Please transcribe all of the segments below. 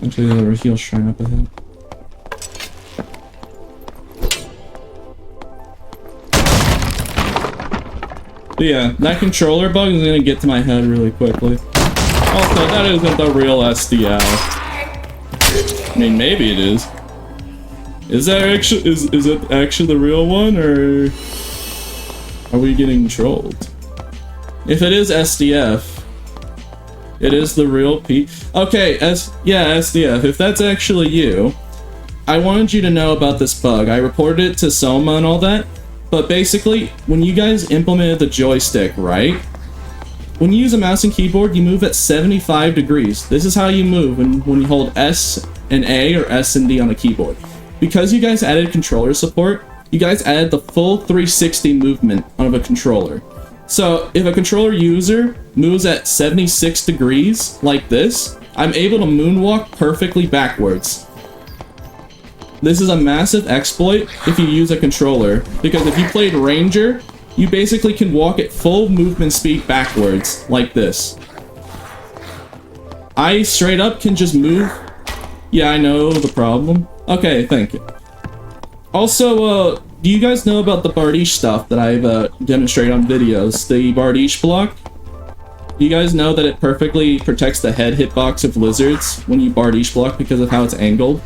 Actually, the heal shrine up ahead. But yeah, that controller bug is gonna get to my head really quickly. Also, that isn't the real SDF. I mean, maybe it is. Is that actually is it actually the real one, or are we getting trolled? If it is SDF, it is the real P. Okay, SDF. If that's actually you, I wanted you to know about this bug. I reported it to Soma and all that. But basically, when you guys implemented the joystick, right? When you use a mouse and keyboard, you move at 75 degrees. This is how you move when you hold S and A or S and D on the keyboard. Because you guys added controller support, you guys added the full 360 movement of a controller. So if a controller user moves at 76 degrees, like this, I'm able to moonwalk perfectly backwards. This is a massive exploit if you use a controller, because if you played Ranger, you basically can walk at full movement speed backwards, like this. I straight up can just move. Yeah, I know the problem. Okay, thank you. Also, do you guys know about the Bardiche stuff that I've demonstrated on videos? The Bardiche block? You guys know that it perfectly protects the head hitbox of lizards when you Bardiche block because of how it's angled?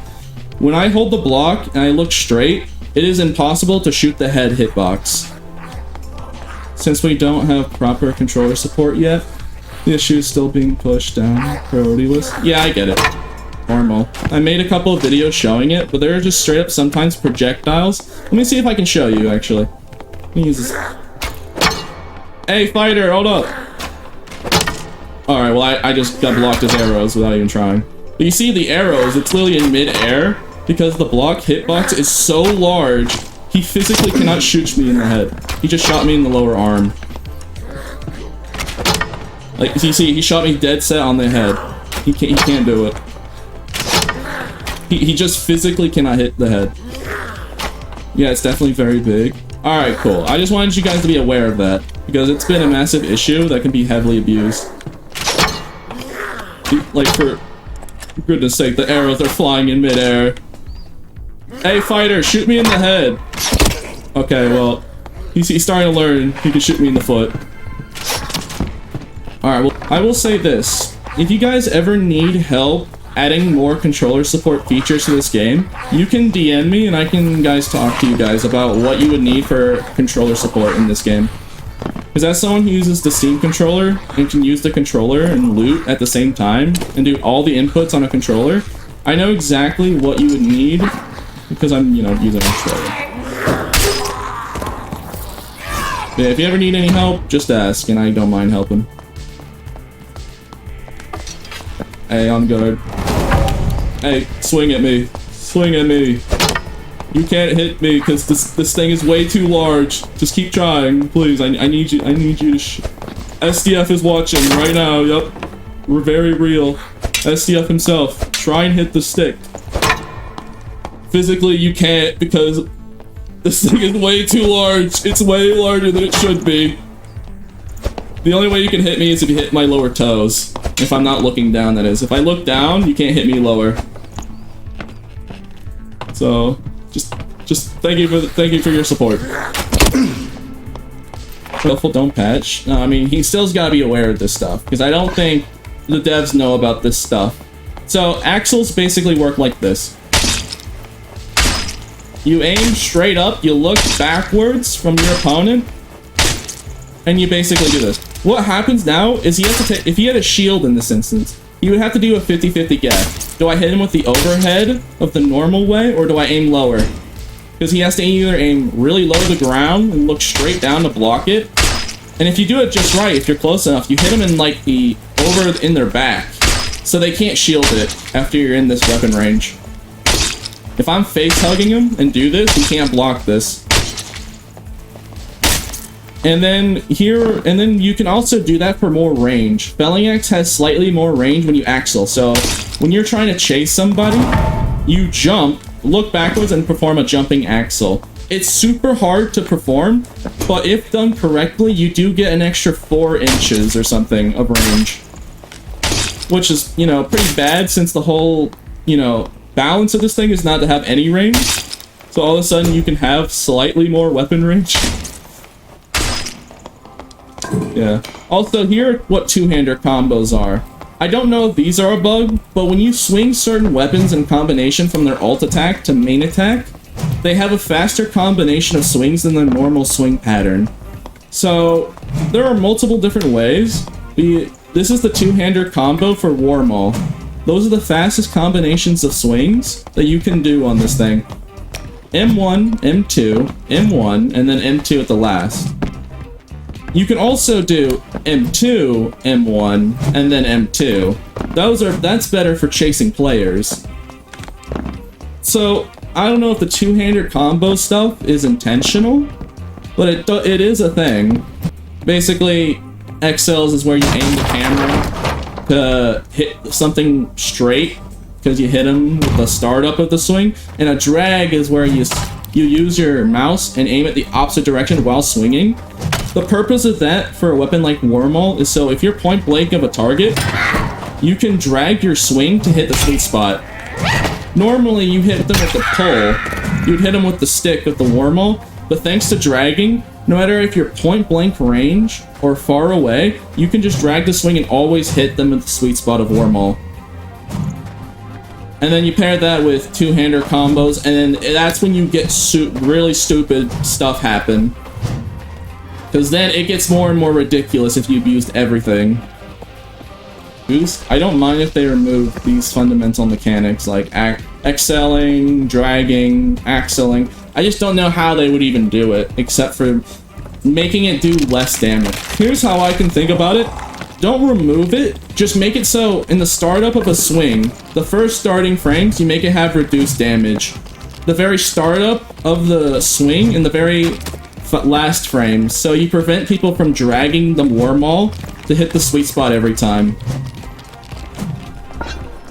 When I hold the block and I look straight, it is impossible to shoot the head hitbox. Since we don't have proper controller support yet, the issue is still being pushed down priority list. Yeah, I get it. Normal. I made a couple of videos showing it, but they're just straight up sometimes projectiles. Let me see if I can show you, actually. Let me use this. Hey, fighter, hold up! Alright, well, I just got blocked his arrows without even trying. But you see the arrows, it's literally in mid-air, because the block hitbox is so large, he physically cannot shoot me in the head. He just shot me in the lower arm. Like, you see, he shot me dead set on the head. He can't do it. He just physically cannot hit the head. Yeah, it's definitely very big. Alright, cool. I just wanted you guys to be aware of that, because it's been a massive issue that can be heavily abused. Like, for goodness sake, the arrows are flying in midair. Hey, fighter, shoot me in the head. Okay, well, he's starting to learn he can shoot me in the foot. Alright, well, I will say this. If you guys ever need help adding more controller support features to this game, you can DM me and I can talk to you guys about what you would need for controller support in this game. Because as someone who uses the Steam controller and can use the controller and loot at the same time and do all the inputs on a controller, I know exactly what you would need because I'm, using a controller. Yeah, if you ever need any help, just ask and I don't mind helping. Hey, on guard. Hey, swing at me. Swing at me. You can't hit me because this thing is way too large. Just keep trying, please. I need you. I need you to. SDF is watching right now. Yep, we're very real. SDF himself. Try and hit the stick. Physically, you can't because this thing is way too large. It's way larger than it should be. The only way you can hit me is if you hit my lower toes. If I'm not looking down, that is. If I look down, you can't hit me lower. So, just thank you for your support. Helpful, don't patch. No, I mean, he still's gotta be aware of this stuff, because I don't think the devs know about this stuff. So, axles basically work like this. You aim straight up, you look backwards from your opponent, and you basically do this. What happens now is he has to take, if he had a shield in this instance, he would have to do a 50-50 guess. Do I hit him with the overhead of the normal way, or do I aim lower? Because he has to either aim really low to the ground and look straight down to block it. And if you do it just right, if you're close enough, you hit him in like the, over in their back. So they can't shield it after you're in this weapon range. If I'm face hugging him and do this, he can't block this. And then you can also do that for more range. Felling Axe has slightly more range when you axle. So when you're trying to chase somebody, you jump, look backwards, and perform a jumping axle. It's super hard to perform, but if done correctly, you do get an extra 4 inches or something of range. Which is, pretty bad since the whole you know, balance of this thing is not to have any range. So all of a sudden you can have slightly more weapon range. Yeah. Also, here are what two-hander combos are. I don't know if these are a bug, but when you swing certain weapons in combination from their alt attack to main attack, they have a faster combination of swings than their normal swing pattern. So, there are multiple different ways. This is the two-hander combo for War Maul. Those are the fastest combinations of swings that you can do on this thing. M1, M2, M1, and then M2 at the last. You can also do M2, M1, and then M2. That's better for chasing players. So, I don't know if the two-hander combo stuff is intentional, but it is a thing. Basically, XLs is where you aim the camera to hit something straight, because you hit them with the startup of the swing, and a drag is where you use your mouse and aim it the opposite direction while swinging. The purpose of that for a weapon like War Maul is so if you're point blank of a target, you can drag your swing to hit the sweet spot. Normally you hit them with the pull, you'd hit them with the stick of the War Maul, but thanks to dragging, no matter if you're point blank range or far away, you can just drag the swing and always hit them at the sweet spot of War Maul. And then you pair that with two-hander combos, and then that's when you get really stupid stuff happen. Because then it gets more and more ridiculous if you've used everything. Boost? I don't mind if they remove these fundamental mechanics like excelling, dragging, axling. I just don't know how they would even do it, except for making it do less damage. Here's how I can think about it. Don't remove it, just make it so in the startup of a swing, the first starting frames, you make it have reduced damage. The very startup of the swing in the very last frames, so you prevent people from dragging the War Maul to hit the sweet spot every time.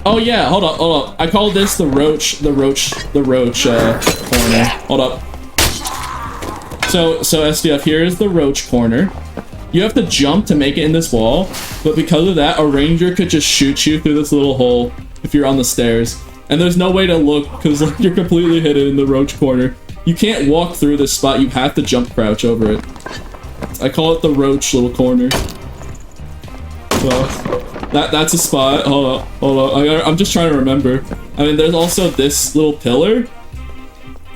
Oh yeah, hold up. I call this the roach corner. Hold up. So SDF, here is the roach corner. You have to jump to make it in this wall, but because of that, a ranger could just shoot you through this little hole if you're on the stairs. And there's no way to look, because like, you're completely hidden in the roach corner. You can't walk through this spot, you have to jump crouch over it. I call it the roach little corner. So, that's a spot. Hold up. I'm just trying to remember. I mean, there's also this little pillar.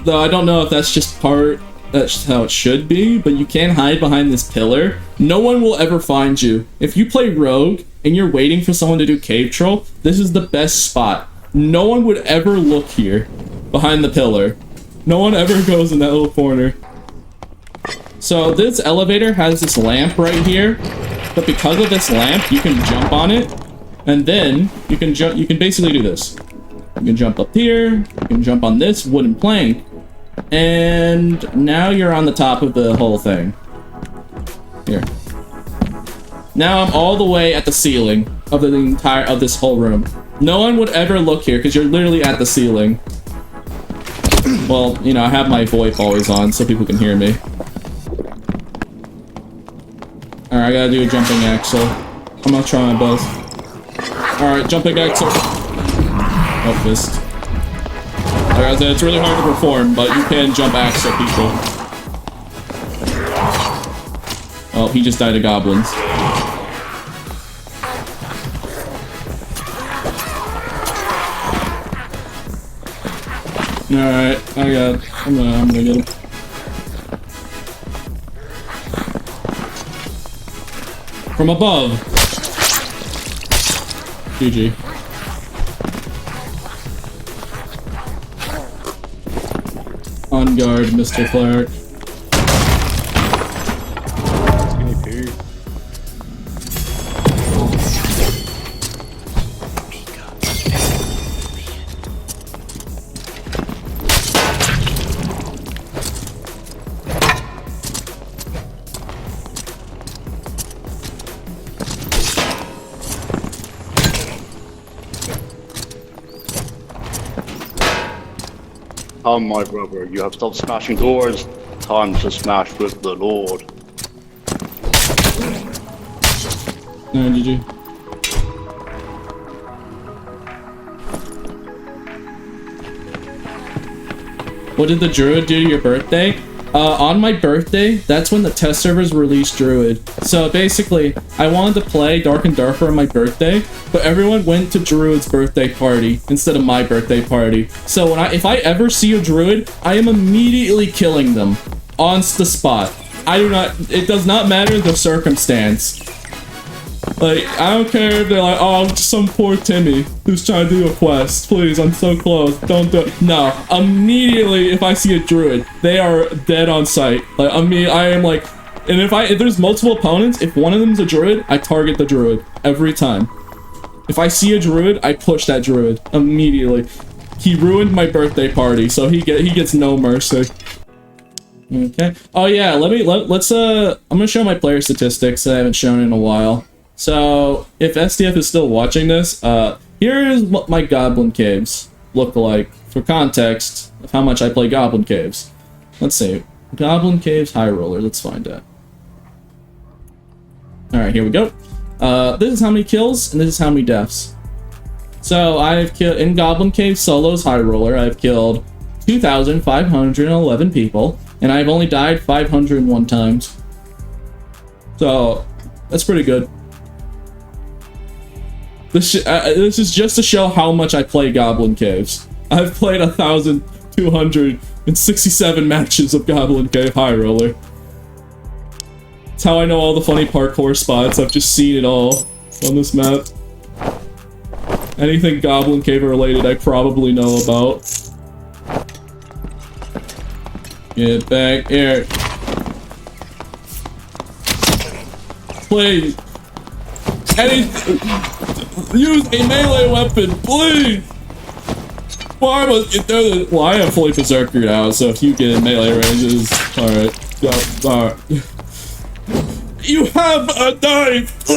Though I don't know if that's just that's how it should be, but you can hide behind this pillar. No one will ever find you. If you play Rogue and you're waiting for someone to do Cave Troll, this is the best spot. No one would ever look here, behind the pillar. No one ever goes in that little corner. So this elevator has this lamp right here, but because of this lamp, you can jump on it, and then you can basically do this. You can jump up here, you can jump on this wooden plank, and now you're on the top of the whole thing. Here. Now I'm all the way at the ceiling of this whole room. No one would ever look here because you're literally at the ceiling. Well, you know, I have my VoIP always on so people can hear me. Alright, I gotta do a jumping axle. I'm gonna try my best. Alright, jumping axle. Oh, fist. Like I said, it's really hard to perform, but you can jump axle people. Oh, he just died to goblins. Alright, I'm gonna get him. From above. GG. On guard, Mr. Cleric. Come, my brother, you have stopped smashing doors. Time to smash with the Lord. No, GG. What did the Druid do to your birthday? On my birthday, that's when the test servers released Druid. So basically, I wanted to play Dark and Darker on my birthday, but everyone went to Druid's birthday party instead of my birthday party. So if I ever see a Druid, I am immediately killing them on the spot. It does not matter the circumstance. Like, I don't care if they're like, oh, some poor Timmy who's trying to do a quest. Please, I'm so close. Don't do it. No, immediately if I see a Druid, they are dead on sight. Like, I am like, and if there's multiple opponents, if one of them's a Druid, I target the Druid every time. If I see a Druid, I push that Druid immediately. He ruined my birthday party, so he gets no mercy. Okay. Oh yeah, let's I'm gonna show my player statistics that I haven't shown in a while. So if SDF is still watching this, here's what my Goblin Caves look like for context of how much I play Goblin Caves. Let's see. Goblin Caves High Roller, let's find out. Alright, here we go. This is how many kills, and this is how many deaths. So I've killed, in Goblin Cave Solos High Roller, I've killed 2,511 people, and I've only died 501 times. So, that's pretty good. This is just to show how much I play Goblin Caves. I've played 1,267 matches of Goblin Cave High Roller. That's how I know all the funny parkour spots. I've just seen it all on this map. Anything Goblin Cave related I probably know about. Get back here. Please. Use a melee weapon, please! Why must you do this? Well, I have fully berserkered out, so if you get in melee ranges, alright. Alright. You have a knife!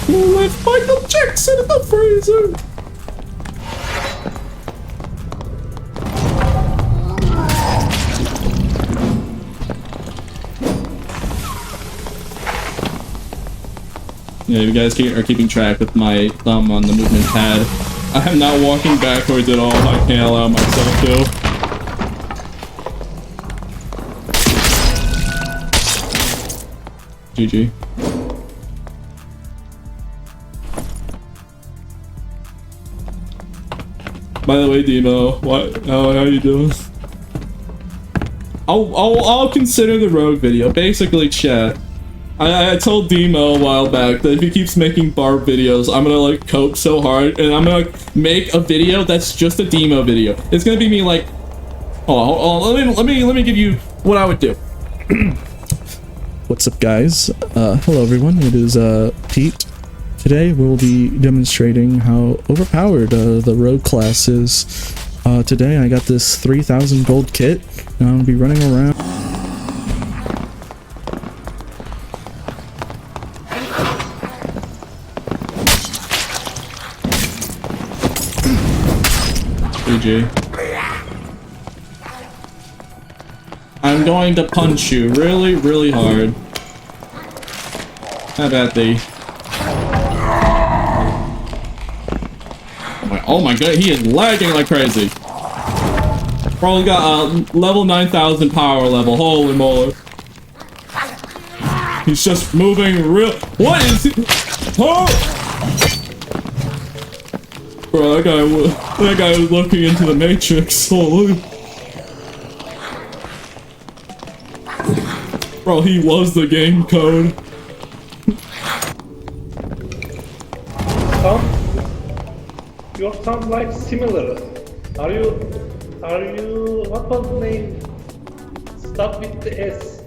Let Michael Jackson in the freezer! Yeah, you guys are keeping track with my thumb on the movement pad. I am not walking backwards at all. I can't allow myself to. GG. By the way, Demo, how you doing? I'll consider the rogue video. Basically, chat. I told Demo a while back that if he keeps making Barb videos, I'm gonna like cope so hard, and I'm gonna make a video that's just a Demo video. It's gonna be me like, oh, let me give you what I would do. What's up, guys? Hello everyone. It is Pete. Today we'll be demonstrating how overpowered the rogue class is. Today I got this 3,000 gold kit, and I'm gonna be running around. I'm going to punch you really, really hard. How about thee? Oh my god, he is lagging like crazy. Probably got a level 9,000 power level. Holy moly. He's just moving real. What is he? Oh! Bro, that guy was looking into the Matrix. Holy. Bro, he was the game code. You sound like similar. Are you, what was the name? Start with the S.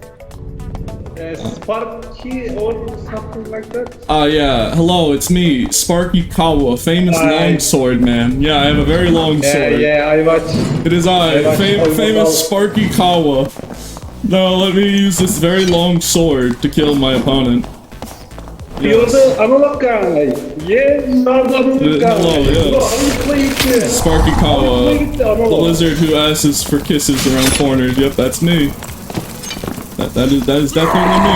Sparky or something like that? Yeah. Hello, it's me, Sparky Kawa, famous longsword man. Yeah, I have a very long sword. Yeah, I watch. It is famous Sparky Kawa. Now let me use this very long sword to kill my opponent. You're the analog guy. Yeah, you are the analog guy. Hello, yes. Sparky Kawa, the lizard who asks for kisses around corners. Yep, that's me. That is definitely me.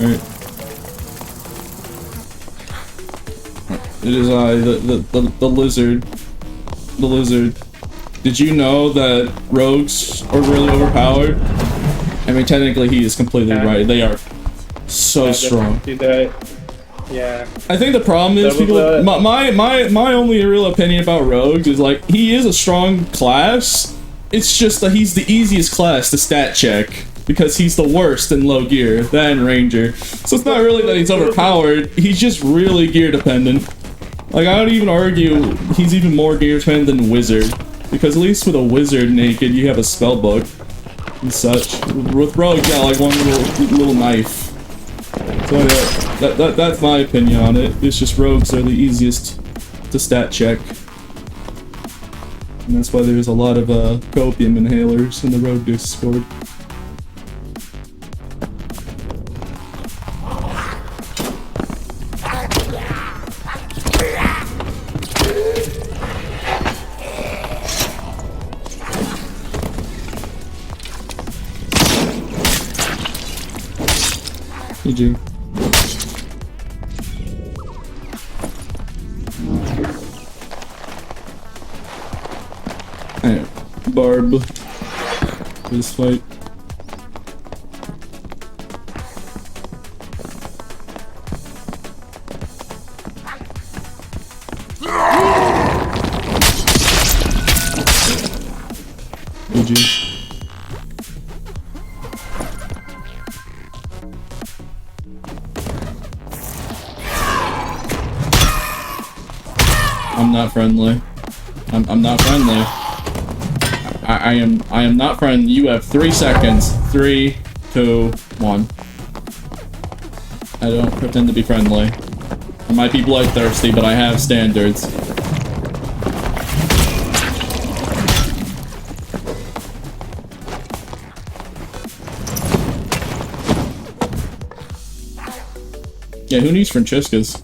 Alright. It is I, the lizard. The lizard. Did you know that rogues are really overpowered? I mean, technically he is completely right. They are so strong. Yeah. I think the problem is people. My only real opinion about rogues is like he is a strong class. It's just that he's the easiest class to stat check because he's the worst in low gear, that and ranger. So it's not really that he's overpowered. He's just really gear dependent. Like I would even argue he's even more gear dependent than wizard, because at least with a wizard naked you have a spell book and such. With rogue, yeah, like one little knife. So yeah, that's my opinion on it. It's just rogues are the easiest to stat check. And that's why there's a lot of copium inhalers in the rogue Discord. GG. Alright, Barb. This fight. GG. I'm not friendly. I'm not friendly. I am not friendly. You have 3 seconds. 3, 2, 1. I don't pretend to be friendly. I might be bloodthirsty, but I have standards. Yeah, who needs Francesca's?